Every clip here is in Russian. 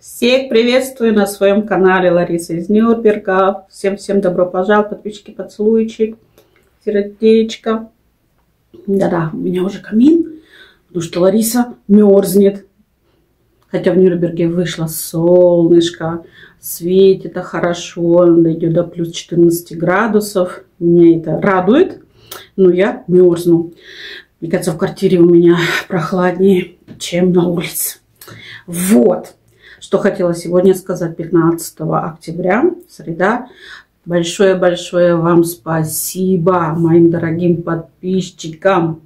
Всех приветствую на своем канале Лариса из Нюрнберга. Всем добро пожаловать, подписчики, поцелуйчик, сердечко. Да-да, у меня уже камин, потому что Лариса мерзнет. Хотя в Нюрнберге вышло солнышко, светит хорошо, дойдет до плюс 14 градусов. Меня это радует, но я мерзну. Мне кажется, в квартире у меня прохладнее, чем на улице. Вот. Что хотела сегодня сказать. 15 октября, среда. Большое-большое вам спасибо, моим дорогим подписчикам.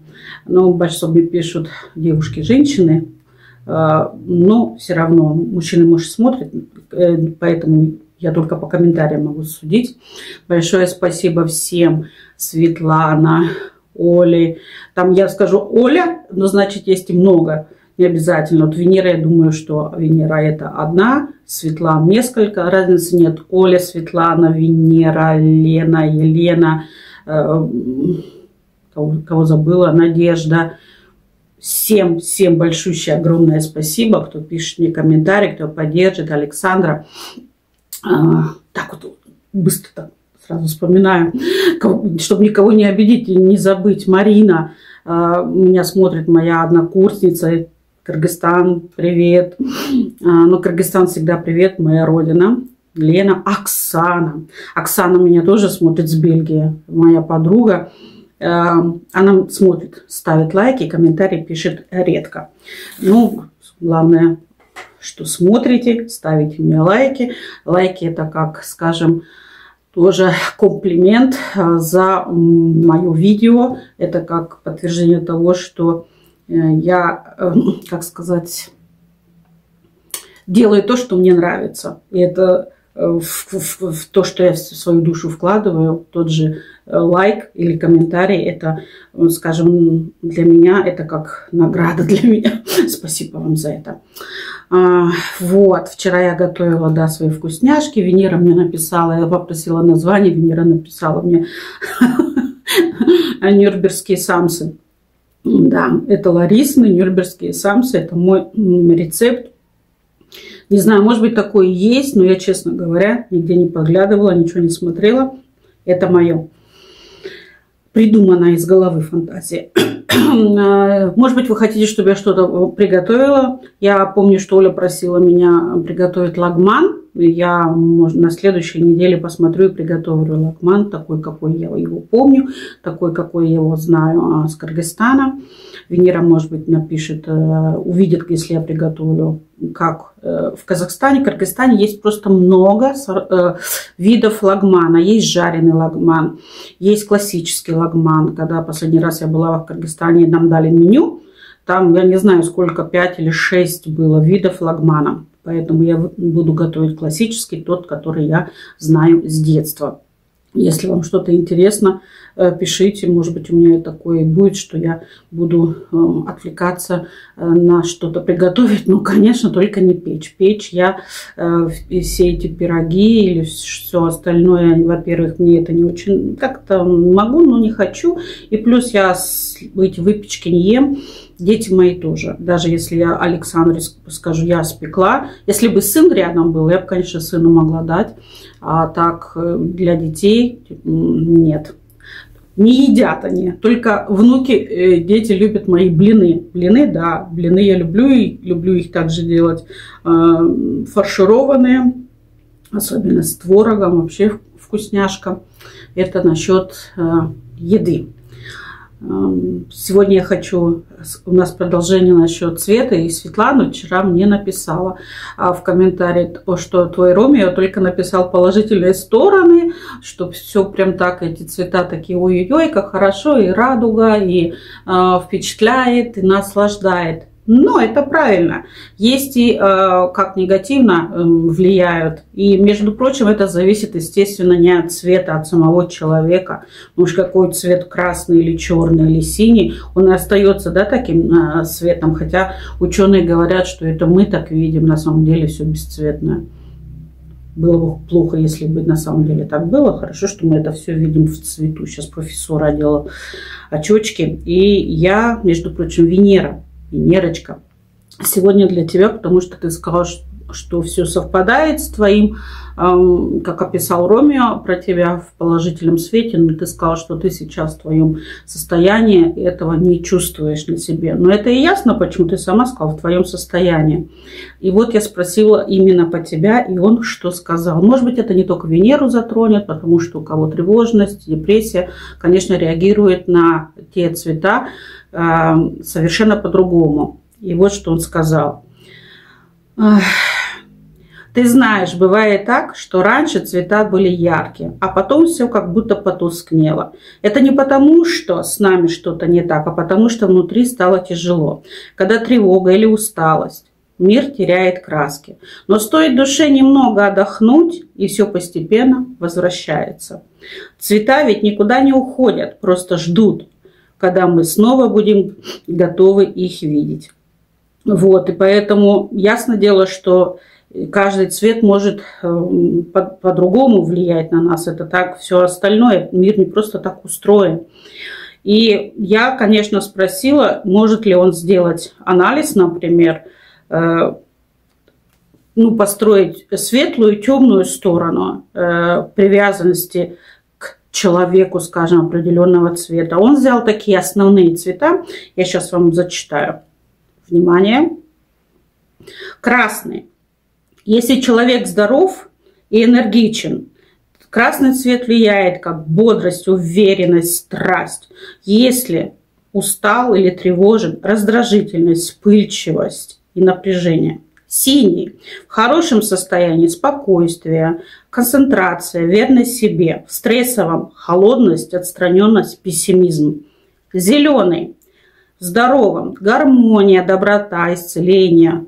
Ну, большинство мне пишут девушки, женщины. Но все равно мужчины, может, смотрят, поэтому я только по комментариям могу судить. Большое спасибо всем. Светлана, Оля. Там я скажу Оля, но значит есть и много. Не обязательно. Вот Венера, я думаю, что Венера это одна, Светлана несколько, разницы нет. Оля, Светлана, Венера, Лена, Елена, кого забыла, Надежда. Всем большущее, огромное спасибо, кто пишет мне комментарии, кто поддержит. Александра. Так вот быстро так сразу вспоминаю, чтобы никого не обидеть и не забыть. Марина. Меня смотрит моя однокурсница. Кыргызстан, привет. Ну, Кыргызстан всегда привет, моя родина. Лена, Оксана. Оксана меня тоже смотрит с Бельгии, моя подруга. Она смотрит, ставит лайки, комментарии пишет редко. Ну, главное, что смотрите, ставите мне лайки. Лайки это, как скажем, тоже комплимент за мое видео. Это как подтверждение того, что я, как сказать, делаю то, что мне нравится. И это в то, что я в свою душу вкладываю, тот же лайк или комментарий, это, скажем, для меня, это как награда для меня. Спасибо вам за это. Вот, вчера я готовила, да, свои вкусняшки. Венера мне написала, я попросила название, Венера написала мне нюрнбергские самсы. Да, это Ларисны, нюрнбергские самсы, это мой рецепт. Не знаю, может быть, такое есть, но я, честно говоря, нигде не подглядывала, ничего не смотрела. Это мое. Придуманная из головы фантазия. Может быть, вы хотите, чтобы я что-то приготовила. Я помню, что Оля просила меня приготовить лагман. Я, может, на следующей неделе посмотрю и приготовлю лагман, такой, какой я его помню, такой, какой я его знаю с Кыргызстана. Венера, может быть, напишет, увидит, если я приготовлю, как в Казахстане, Кыргызстане есть просто много видов лагмана. Есть жареный лагман, есть классический лагман. Когда последний раз я была в Кыргызстане, нам дали меню. Там, я не знаю, сколько, 5 или 6 было видов лагмана. Поэтому я буду готовить классический, тот, который я знаю с детства. Если вам что-то интересно, пишите. Может быть, у меня такое будет, что я буду отвлекаться на что-то приготовить. Но, конечно, только не печь. Печь я все эти пироги или все остальное, во-первых, мне это не очень... Как-то могу, но не хочу. И плюс я эти выпечки не ем. Дети мои тоже. Даже если я Александре скажу, я спекла. Если бы сын рядом был, я бы, конечно, сыну могла дать. А так для детей нет. Не едят они. Только внуки, дети любят мои блины. Блины, да, блины я люблю. И люблю их также делать фаршированные. Особенно с творогом. Вообще вкусняшка. Это насчет еды. Сегодня я хочу, у нас продолжение насчет цвета, и Светлана вчера мне написала в комментарии, что твой Ромео только написал положительные стороны, что все прям так, эти цвета такие, ой-ой-ой, как хорошо, и радуга, и впечатляет, и наслаждает. Но это правильно. Есть и как негативно влияют. И, между прочим, это зависит, естественно, не от цвета, а от самого человека. Потому что какой цвет, красный или черный или синий, он остается, да, таким цветом. Хотя ученые говорят, что это мы так видим, на самом деле все бесцветное. Было бы плохо, если бы на самом деле так было. Хорошо, что мы это все видим в цвету. Сейчас профессор одела очечки. И я, между прочим, Венера. Венерочка, сегодня для тебя, потому что ты сказала, что все совпадает с твоим, как описал Ромео про тебя в положительном свете, но ты сказал, что ты сейчас в твоем состоянии этого не чувствуешь на себе. Но это и ясно, почему ты сама сказала, в твоем состоянии. И вот я спросила именно по тебя, и он что сказал. Может быть, это не только Венеру затронет, потому что у кого тревожность, депрессия, конечно, реагирует на те цвета совершенно по-другому. И вот что он сказал. Ты знаешь, бывает так, что раньше цвета были яркие, а потом все как будто потускнело. Это не потому, что с нами что-то не так, а потому, что внутри стало тяжело. Когда тревога или усталость, мир теряет краски. Но стоит душе немного отдохнуть, и все постепенно возвращается. Цвета ведь никуда не уходят, просто ждут, когда мы снова будем готовы их видеть. Вот, и поэтому ясно дело, что каждый цвет может по-другому влиять на нас. Это так, все остальное, мир не просто так устроен. И я, конечно, спросила, может ли он сделать анализ, например, построить светлую и темную сторону привязанности к человеку, скажем, определенного цвета. Он взял такие основные цвета. Я сейчас вам зачитаю. Внимание. Красный. Если человек здоров и энергичен, красный цвет влияет как бодрость, уверенность, страсть. Если устал или тревожен, раздражительность, вспыльчивость и напряжение. Синий. В хорошем состоянии спокойствие, концентрация, верность себе. В стрессовом холодность, отстраненность, пессимизм. Зеленый. В здоровом гармония, доброта, исцеление.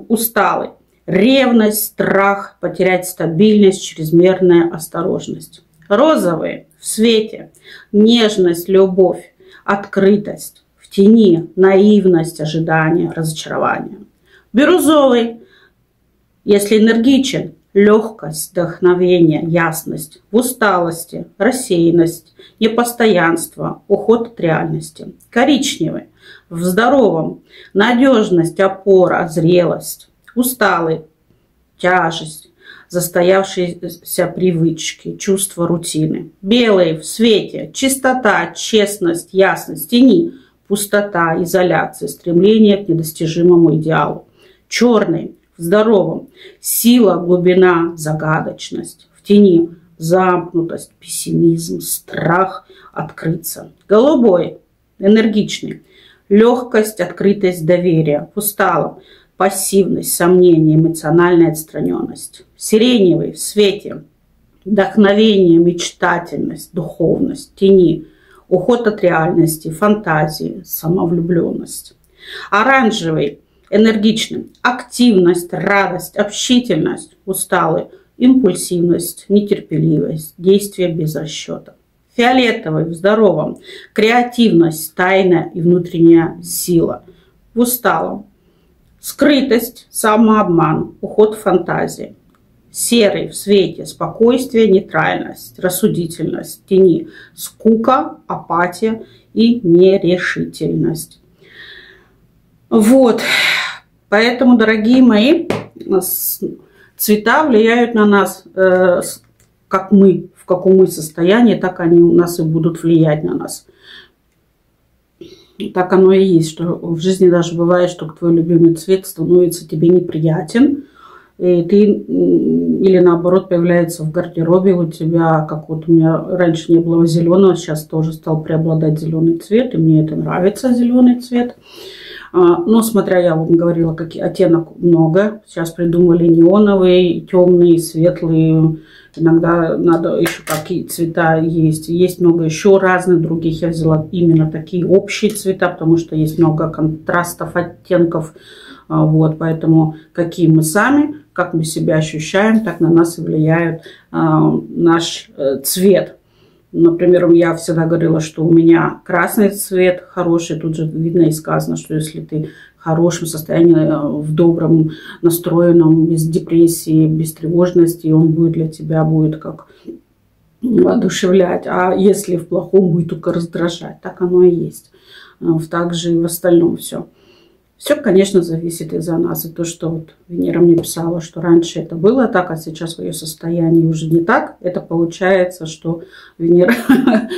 Усталый. Ревность, страх, потерять стабильность, чрезмерная осторожность. Розовый. В свете. Нежность, любовь, открытость. В тени. Наивность, ожидание, разочарование. Бирюзовый. Если энергичен. Легкость, вдохновение, ясность. В усталости. Рассеянность, непостоянство, уход от реальности. Коричневый. В здоровом. Надежность, опора, зрелость. Усталый. Тяжесть. Застоявшиеся привычки, чувство рутины. Белый. В свете. Чистота, честность, ясность. Тени. Пустота, изоляция, стремление к недостижимому идеалу. Черный. В здоровом. Сила, глубина, загадочность. В тени. Замкнутость, пессимизм, страх открыться. Голубой. Энергичный. Легкость, открытость, доверие. В усталом. Пассивность, сомнение, эмоциональная отстраненность. Сиреневый. В свете. Вдохновение, мечтательность, духовность. Тени. Уход от реальности, фантазии, самовлюбленность. Оранжевый. Энергичный. Активность, радость, общительность. Усталый. Импульсивность, нетерпеливость, действие без расчета. Фиолетовый. В здоровом. Креативность, тайная и внутренняя сила. В усталом. Скрытость, самообман, уход в фантазии. Серый. В свете. Спокойствие, нейтральность, рассудительность. Тени. Скука, апатия и нерешительность. Вот. Поэтому, дорогие мои, цвета влияют на нас, как мы, в каком мы состоянии, так они у нас и будут влиять на нас. Так оно и есть, что в жизни даже бывает, что твой любимый цвет становится тебе неприятен, и ты, или наоборот, появляется в гардеробе у тебя, как вот у меня раньше не было зеленого, сейчас тоже стал преобладать зеленый цвет, и мне это нравится, зеленый цвет. Но смотря, я вам говорила, какие оттенок много. Сейчас придумали неоновые, темные, светлые. Иногда надо еще какие цвета есть. Есть много еще разных других. Я взяла именно такие общие цвета, потому что есть много контрастов, оттенков. Вот, поэтому какие мы сами, как мы себя ощущаем, так на нас и влияет наш цвет. Например, я всегда говорила, что у меня красный цвет хороший. Тут же видно и сказано, что если ты в хорошем состоянии, в добром, настроенном, без депрессии, без тревожности, он будет для тебя будет как воодушевлять. А если в плохом, будет только раздражать. Так оно и есть. Также и в остальном все. Все, конечно, зависит из-за нас. И то, что вот Венера мне писала, что раньше это было так, а сейчас в ее состоянии уже не так. Это получается, что Венера,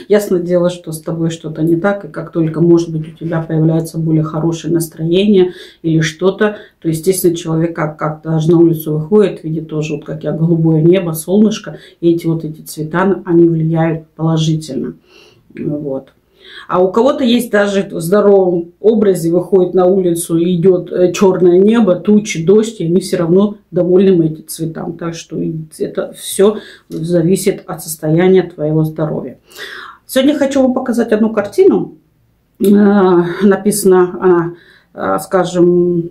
ясно дело, что с тобой что-то не так. И как только, может быть, у тебя появляется более хорошее настроение или что-то, то, естественно, человек как даже на улицу выходит, видит тоже, вот как я, голубое небо, солнышко. И эти цвета, они влияют положительно. Вот. А у кого-то есть даже в здоровом образе, выходит на улицу и идет черное небо, тучи, дождь, и они все равно довольны этим цветам. Так что это все зависит от состояния твоего здоровья. Сегодня хочу вам показать одну картину. Написано она, скажем,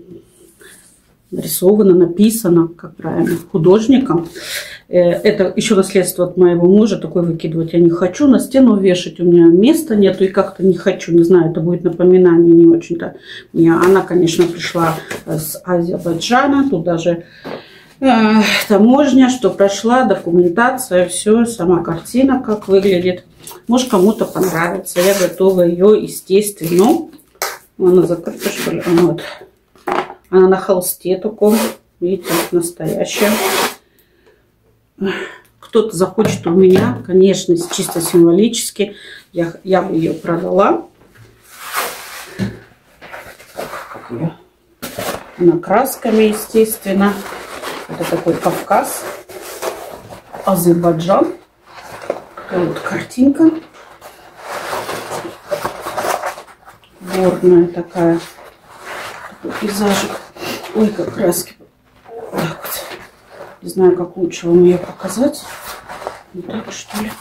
нарисована, написана, как правильно, художником. Это еще наследство от моего мужа. Такой выкидывать я не хочу. На стену вешать у меня места нету. И как-то не хочу. Не знаю, это будет напоминание не очень-то. Она, конечно, пришла с Азербайджана. Тут даже таможня, что прошла, документация, все. Сама картина, как выглядит. Может, кому-то понравится. Я готова ее, естественно. Она закрыта, что ли? Вот. Она на холсте таком. Видите, настоящая. Кто-то захочет у меня, конечно, чисто символически, я бы ее продала. Она красками, естественно. Это такой Кавказ, Азербайджан. Вот картинка. Горная такая. Такой пейзажик. Ой, как краски. Так вот. Не знаю, как лучше вам ее показать. Вот так, что ли.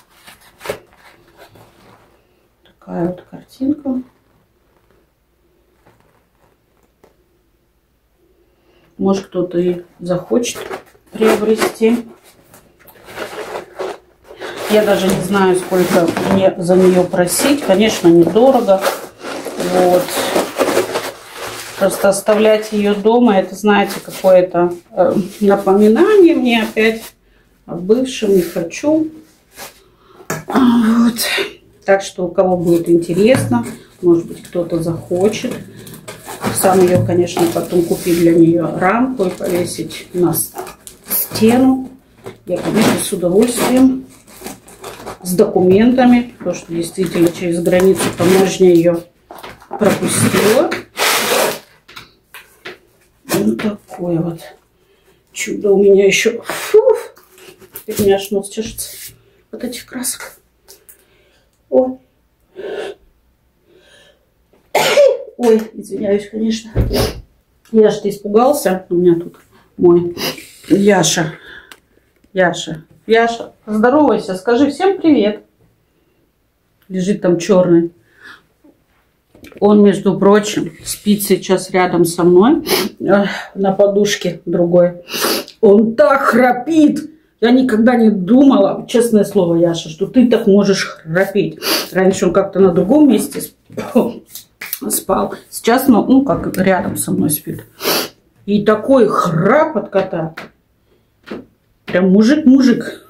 Такая вот картинка. Может, кто-то и захочет приобрести. Я даже не знаю, сколько мне за нее просить. Конечно, недорого. Вот. Просто оставлять ее дома, это, знаете, какое-то напоминание мне опять о бывшем, не хочу. Вот. Так что, у кого будет интересно, может быть, кто-то захочет. Сам ее, конечно, потом купить для нее рамку и повесить на стену. Я, конечно, с удовольствием, с документами, потому что действительно через границу таможня ее пропустила. Ну, такое вот чудо у меня еще. Фу, теперь у меня аж нос чешется от этих красок. Ой. Ой, извиняюсь, конечно. Я что испугался. У меня тут мой Яша. Яша, поздоровайся, скажи всем привет. Лежит там черный. Он, между прочим, спит сейчас рядом со мной на подушке другой. Он так храпит. Я никогда не думала, честное слово, Яша, что ты так можешь храпеть. Раньше он как-то на другом месте спал. Сейчас, ну, как рядом со мной спит. И такой храп от кота. Прям мужик.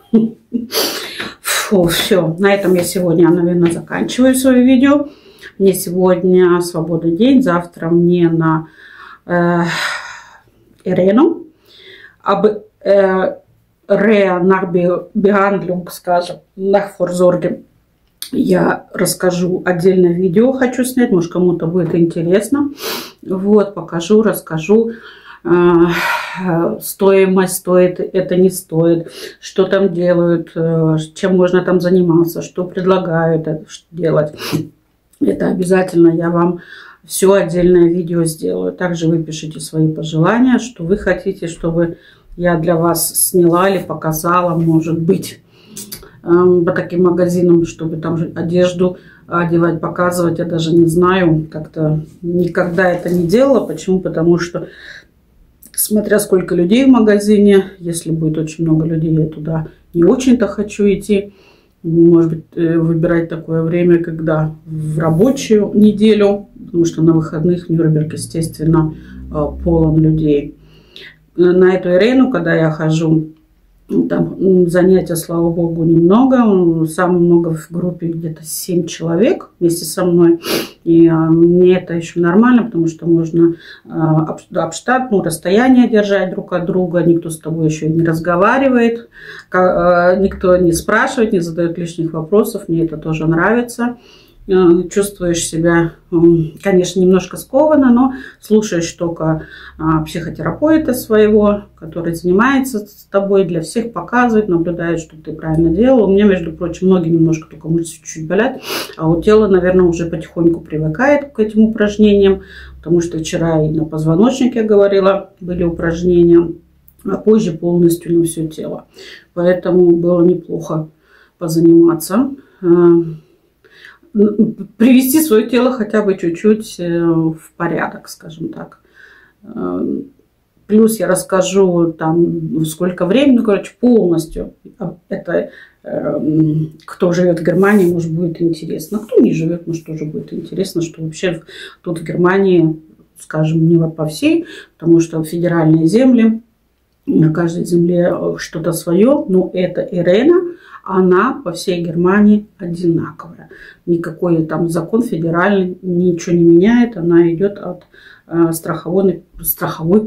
Фу, все. На этом я сегодня, наверное, заканчиваю свое видео. Мне сегодня свободный день. Завтра мне на Ирену. Об Реанахбегандлюнг, скажем, Нахфорзорге. Я расскажу отдельное видео, хочу снять, может, кому-то будет интересно. Вот, покажу, расскажу. Стоимость стоит, это не стоит, что там делают, чем можно там заниматься, что предлагают делать. Это обязательно я вам все отдельное видео сделаю. Также вы пишите свои пожелания, что вы хотите, чтобы я для вас сняла или показала, может быть, по таким магазинам, чтобы там одежду одевать, показывать. Я даже не знаю, как-то никогда это не делала. Почему? Потому что смотря сколько людей в магазине, если будет очень много людей, я туда не очень-то хочу идти. Может быть, выбирать такое время, когда в рабочую неделю, потому что на выходных Нюрнберг, естественно, полон людей. На эту Ирену, когда я хожу, Там занятия, слава богу, немного. Самое много в группе где-то 7 человек вместе со мной. И мне это еще нормально, потому что можно обштат, расстояние держать друг от друга. Никто с тобой еще не разговаривает. Никто не спрашивает, не задает лишних вопросов. Мне это тоже нравится. Чувствуешь себя, конечно, немножко скованно, но слушаешь только психотерапевта своего, который занимается с тобой, для всех показывает, наблюдает, что ты правильно делал. У меня, между прочим, ноги немножко только мышцы чуть-чуть болят, а вот тело, наверное, уже потихоньку привыкает к этим упражнениям, потому что вчера и на позвоночнике, говорила, были упражнения, а позже полностью на все тело. Поэтому было неплохо позаниматься. Привести свое тело хотя бы чуть-чуть в порядок, скажем так. Плюс я расскажу, там, сколько времени, полностью. Это кто живет в Германии, может, будет интересно. Кто не живет, может, тоже будет интересно, что вообще тут в Германии, скажем, не по всей, потому что федеральные земли, на каждой земле что-то свое, но это Ирена, она по всей Германии одинаковая. Никакой там закон федеральный ничего не меняет. Она идет от страховой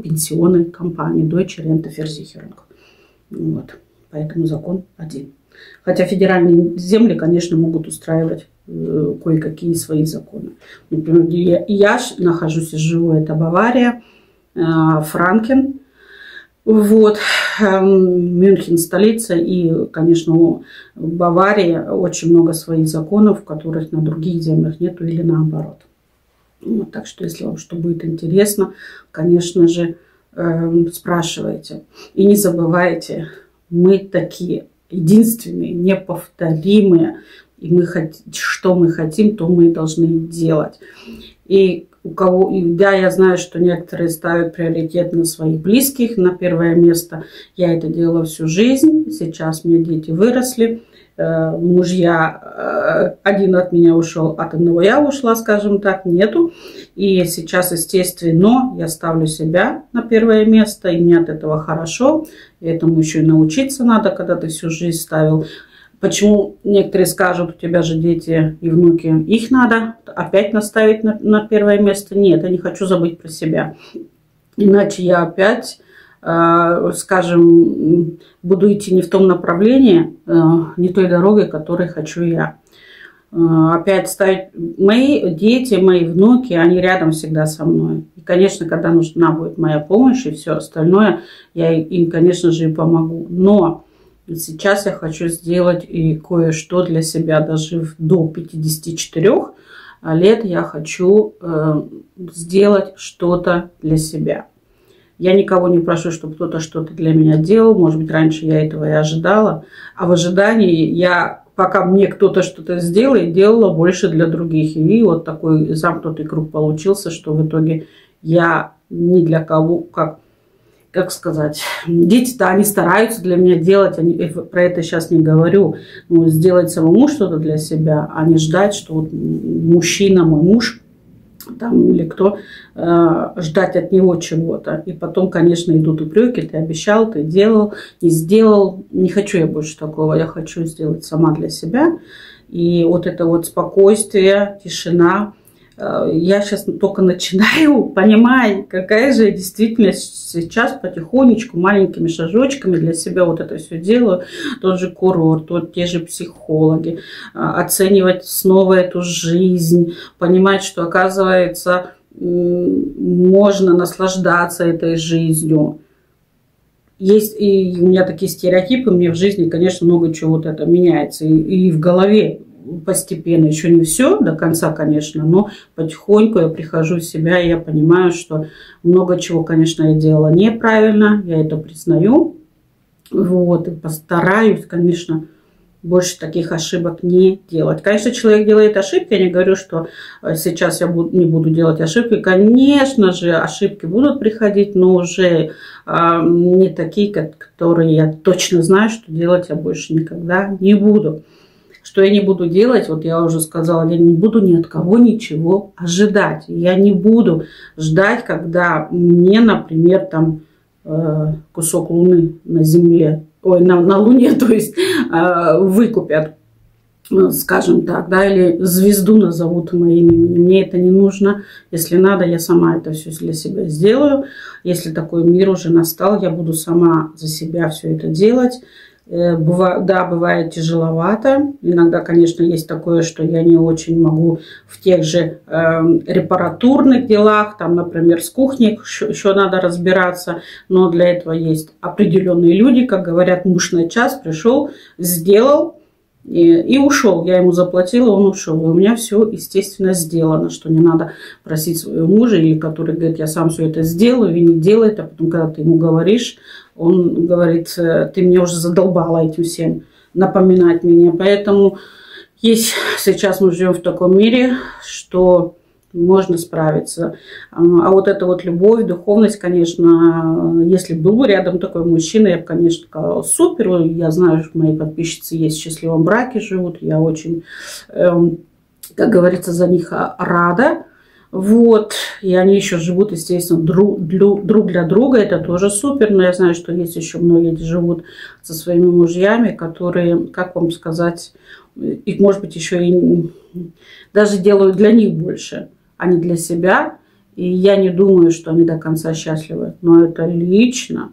пенсионной компании Deutsche Rentenversicherung. Вот. Поэтому закон один. Хотя федеральные земли, конечно, могут устраивать кое-какие свои законы. Например, я нахожусь и живу, это Бавария, Франкен. Вот, Мюнхен столица, и, конечно, в Баварии очень много своих законов, которых на других землях нету или наоборот. Вот, так что, если вам что будет интересно, конечно же, спрашивайте. И не забывайте, мы такие единственные, неповторимые, и что мы хотим, то мы должны делать. И да, я знаю, что некоторые ставят приоритет на своих близких, на первое место. Я это делала всю жизнь. Сейчас мне дети выросли. Мужья, один от меня ушел, от одного я ушла, скажем так, нету. И сейчас, естественно, я ставлю себя на первое место, и мне от этого хорошо. И этому еще и научиться надо, когда ты всю жизнь ставил. Почему некоторые скажут, у тебя же дети и внуки, их надо опять наставить на первое место? Нет, я не хочу забыть про себя. Иначе я опять, скажем, буду идти не в том направлении, не той дорогой, которой хочу я. Опять ставить мои дети, мои внуки, они рядом всегда со мной. И, конечно, когда нужна будет моя помощь и все остальное, я им, конечно же, и помогу. Но сейчас я хочу сделать и кое-что для себя, дожив до 54 лет, я хочу сделать что-то для себя. Я никого не прошу, чтобы кто-то что-то для меня делал. Может быть, раньше я этого и ожидала. А в ожидании я, пока мне кто-то что-то сделает, делала больше для других. И вот такой замкнутый круг получился, что в итоге я ни для кого, как сказать, дети-то они стараются для меня делать, про это сейчас не говорю, но сделать самому что-то для себя, а не ждать, что вот мужчина, мой муж, там, или кто, ждать от него чего-то. И потом, конечно, идут упреки, ты обещал, ты делал, не сделал. Не хочу я больше такого, я хочу сделать сама для себя. И вот это вот спокойствие, тишина. Я сейчас только начинаю понимать, какая же действительность сейчас потихонечку, маленькими шажочками для себя вот это все делаю. Тот же курорт, те же психологи, оценивать снова эту жизнь, понимать, что, оказывается, можно наслаждаться этой жизнью. Есть и у меня такие стереотипы, мне в жизни, конечно, много чего вот это меняется. И в голове постепенно, еще не все до конца, конечно, но потихоньку я прихожу в себя, и я понимаю, что много чего, конечно, я делала неправильно, я это признаю. Вот, и постараюсь, конечно, больше таких ошибок не делать. Конечно, человек делает ошибки, я не говорю, что сейчас я не буду делать ошибки. Конечно же, ошибки будут приходить, но уже не такие, которые я точно знаю, что делать я больше никогда не буду. Что я не буду делать, вот я уже сказала, я не буду ни от кого ничего ожидать. Я не буду ждать, когда мне, например, там кусок луны на земле ой, на Луне, то есть выкупят, скажем так, да, или звезду назовут моим именем. Мне это не нужно. Если надо, я сама это все для себя сделаю. Если такой мир уже настал, я буду сама за себя все это делать. Да, бывает тяжеловато. Иногда, конечно, есть такое, что я не очень могу в тех же репаратурных делах, там, например, с кухней еще надо разбираться, но для этого есть определенные люди, как говорят, муж на час пришел, сделал и ушел. Я ему заплатила, он ушел. И у меня все, естественно, сделано, что не надо просить своего мужа, или который говорит, я сам все это сделаю, и не делает, а потом, когда ты ему говоришь, он говорит, ты меня уже задолбала этим всем напоминать меня. Поэтому сейчас мы живем в таком мире, что можно справиться. А вот эта вот любовь, духовность, конечно, если был бы рядом такой мужчина, я бы, конечно, сказала, супер. Я знаю, что мои подписчицы есть в счастливом браке живут. Я очень, как говорится, за них рада. Вот. И они еще живут, естественно, друг для друга. Это тоже супер. Но я знаю, что есть еще многие, где живут со своими мужьями, которые, как вам сказать, их, может быть, еще и даже делают для них больше, а не для себя. И я не думаю, что они до конца счастливы. Но это лично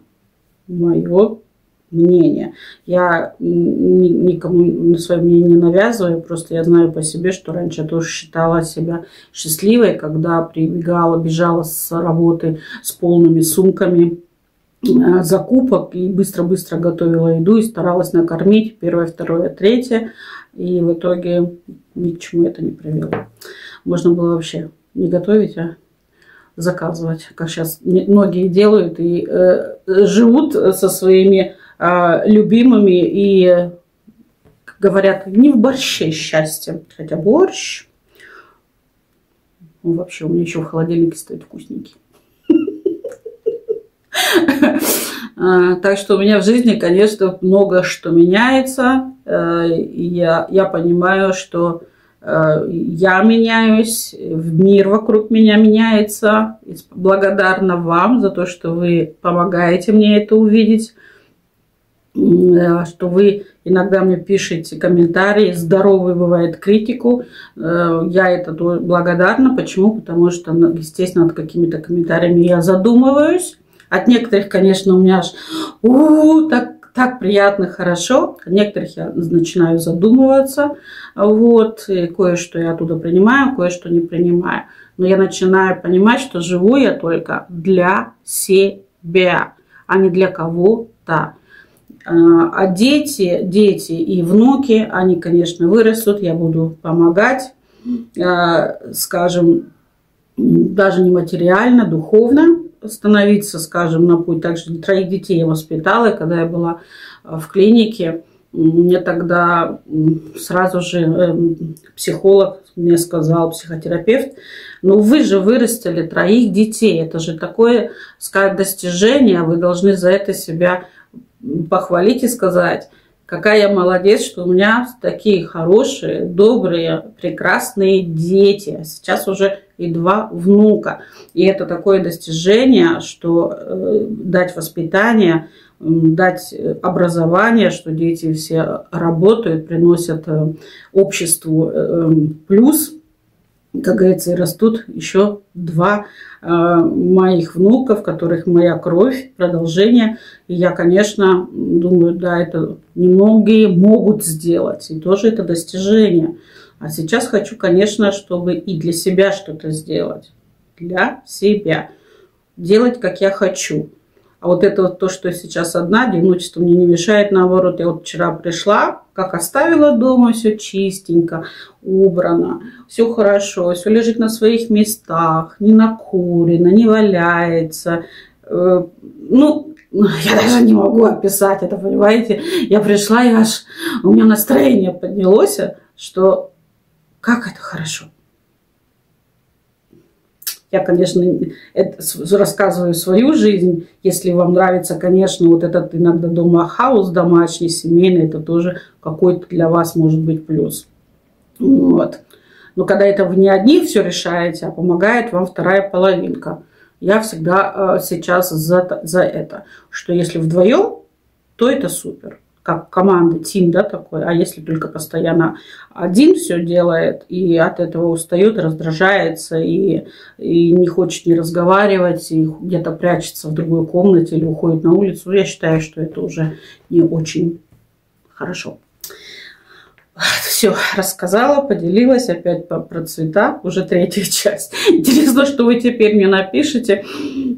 мое мнение. Я никому свое мнение не навязываю, просто я знаю по себе, что раньше я тоже считала себя счастливой, когда бежала с работы с полными сумками закупок и быстро-быстро готовила еду и старалась накормить первое, второе, третье. И в итоге ни к чему это не привело. Можно было вообще не готовить, а заказывать, как сейчас многие делают, и живут со своими любимыми и, говорят, не в борще счастье. Хотя борщ, вообще у меня еще в холодильнике стоит вкусненький. Так что у меня в жизни, конечно, много что меняется. Я понимаю, что я меняюсь, мир вокруг меня меняется. Благодарна вам за то, что вы помогаете мне это увидеть, что вы иногда мне пишете комментарии, здоровую бывает критику. Я это благодарна. Почему? Потому что, естественно, над какими-то комментариями я задумываюсь. От некоторых, конечно, у меня аж так приятно, хорошо. От некоторых я начинаю задумываться. Вот. И кое-что я оттуда принимаю, кое-что не принимаю. Но я начинаю понимать, что живу я только для себя, а не для кого-то. А дети и внуки, они, конечно, вырастут. Я буду помогать, скажем, даже не материально, духовно становиться, скажем, на путь. Также 3 детей я воспитала, и когда я была в клинике, мне тогда сразу же психолог мне сказал, психотерапевт, ну вы же вырастили 3 детей, это же такое, сказать, достижение, вы должны за это себя похвалить и сказать, какая я молодец, что у меня такие хорошие, добрые, прекрасные дети. Сейчас уже и 2 внука. И это такое достижение, что дать воспитание, дать образование, что дети все работают, приносят обществу плюс. Как говорится, и растут еще 2 моих внуков, которых моя кровь, продолжение. И я, конечно, думаю, да, это немногие могут сделать. И тоже это достижение. А сейчас хочу, конечно, чтобы и для себя что-то сделать. Для себя. Делать, как я хочу. А вот это вот то, что я сейчас одна, одиночество мне не мешает, наоборот. Я вот вчера пришла, как оставила дома, все чистенько, убрано, все хорошо, все лежит на своих местах, не накурено, не валяется. Ну, я даже не могу описать это, понимаете. Я пришла, и аж у меня настроение поднялось, что как это хорошо. Я, конечно, рассказываю свою жизнь. Если вам нравится, конечно, вот этот иногда дома хаос домашний, семейный, это тоже какой-то для вас может быть плюс. Вот. Но когда это вы не одни все решаете, а помогает вам вторая половинка. Я всегда сейчас за это, что если вдвоем, то это супер. Как команда, тим, да, такой. А если только постоянно один все делает и от этого устает, раздражается и не хочет не разговаривать, и где-то прячется в другой комнате или уходит на улицу, я считаю, что это уже не очень хорошо. Все, рассказала, поделилась опять про цвета, уже третья часть. Интересно, что вы теперь мне напишите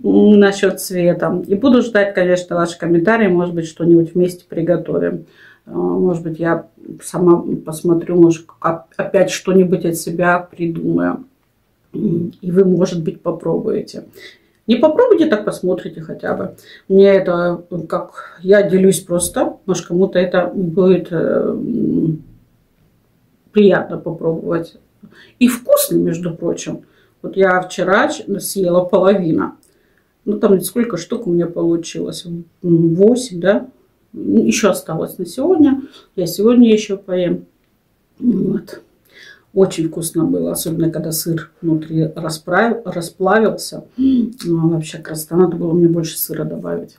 насчет цвета. И буду ждать, конечно, ваши комментарии, может быть, что-нибудь вместе приготовим. Может быть, я сама посмотрю, может, опять что-нибудь от себя придумаю. И вы, может быть, попробуете. Не попробуйте, так посмотрите хотя бы. Мне это, как я делюсь просто, может, кому-то это будет приятно попробовать. И вкусно, между прочим. Вот я вчера съела половину. Ну, там сколько штук у меня получилось? 8, да? Еще осталось на сегодня. Я сегодня еще поем. Вот. Очень вкусно было. Особенно, когда сыр внутри расплавился. Ну, вообще красота. Надо было мне больше сыра добавить.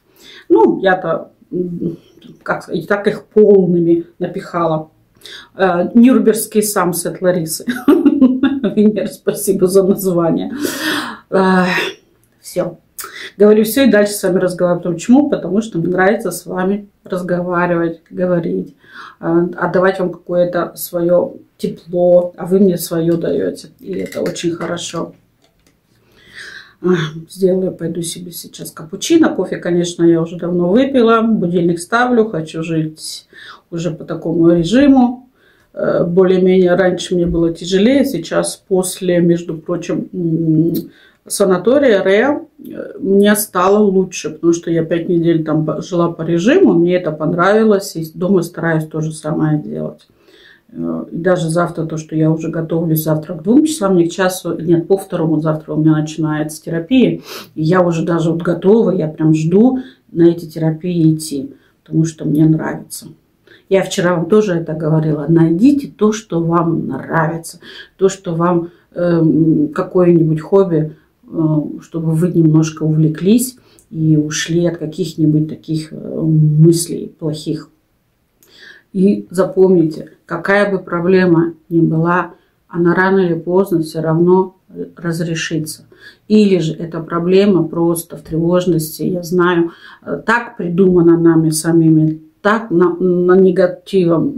Ну, я-то так их полными напихала. Нюрнбергский самсет Ларисы. Венера, спасибо за название. Все. Говорю все и дальше с вами разговариваю. Почему? Потому что мне нравится с вами разговаривать, говорить, отдавать вам какое-то свое тепло, а вы мне свое даете. И это очень хорошо. Сделаю, пойду себе сейчас капучино. Кофе, конечно, я уже давно выпила. Будильник ставлю. Хочу жить уже по такому режиму. Более-менее раньше мне было тяжелее. Сейчас после, между прочим, санатория Реа мне стало лучше. Потому что я 5 недель там жила по режиму. Мне это понравилось. И дома стараюсь то же самое делать. И даже завтра, то, что я уже готовлюсь завтра к 2 часам, не к часу, нет, по 2 завтра у меня начинается терапия. И я уже даже вот готова, я прям жду на эти терапии идти, потому что мне нравится. Я вчера вам тоже это говорила. Найдите то, что вам нравится, то, что вам какое-нибудь хобби, чтобы вы немножко увлеклись и ушли от каких-нибудь таких мыслей плохих. И запомните, какая бы проблема ни была, она рано или поздно все равно разрешится. Или же эта проблема просто в тревожности, я знаю, так придумана нами самими, так на негативом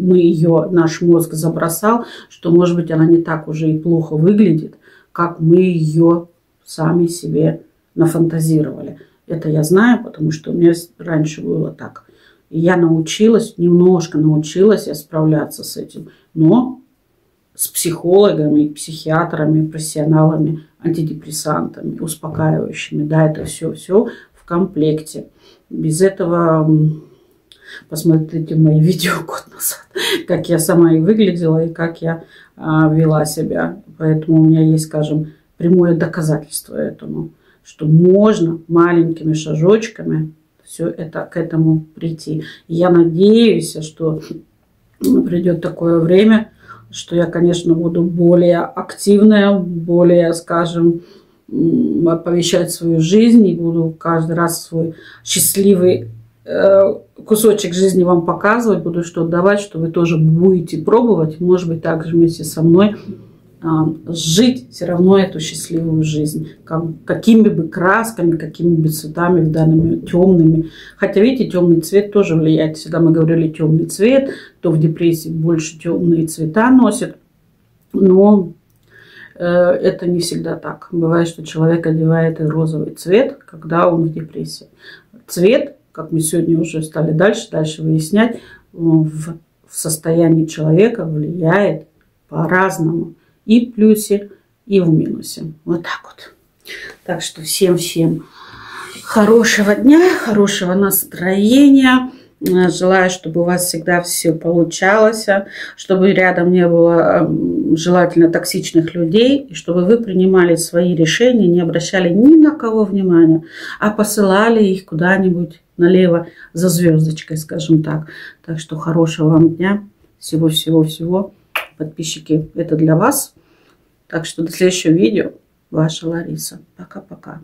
наш мозг забросал, что, может быть, она не так уже и плохо выглядит, как мы ее сами себе нафантазировали. Это я знаю, потому что у меня раньше было так. И я научилась, немножко научилась я справляться с этим. Но с психологами, психиатрами, профессионалами, антидепрессантами, успокаивающими. Да, это все в комплекте. Без этого посмотрите мои видео год назад, как я сама и выглядела, и как я вела себя. Поэтому у меня есть, скажем, прямое доказательство этому, что можно маленькими шажочками все это к этому прийти. И я надеюсь, что придет такое время, что я, конечно, буду более активная, более, скажем, оповещать свою жизнь и буду каждый раз свой счастливый кусочек жизни вам показывать, буду что давать, что вы тоже будете пробовать, может быть, также вместе со мной жить все равно эту счастливую жизнь. Какими бы красками, какими бы цветами, данными темными. Хотя, видите, темный цвет тоже влияет. Всегда мы говорили темный цвет, то в депрессии больше темные цвета носят. Но это не всегда так. Бывает, что человек одевает и розовый цвет, когда он в депрессии. Цвет, как мы сегодня уже стали дальше выяснять, в состоянии человека влияет по-разному. И в плюсе, и в минусе. Вот так вот. Так что всем хорошего дня, хорошего настроения. Желаю, чтобы у вас всегда все получалось, чтобы рядом не было желательно токсичных людей, и чтобы вы принимали свои решения, не обращали ни на кого внимания, а посылали их куда-нибудь налево за звездочкой, скажем так. Так что хорошего вам дня, всего-всего-всего. Подписчики, это для вас. Так что до следующего видео. Ваша Лариса. Пока-пока.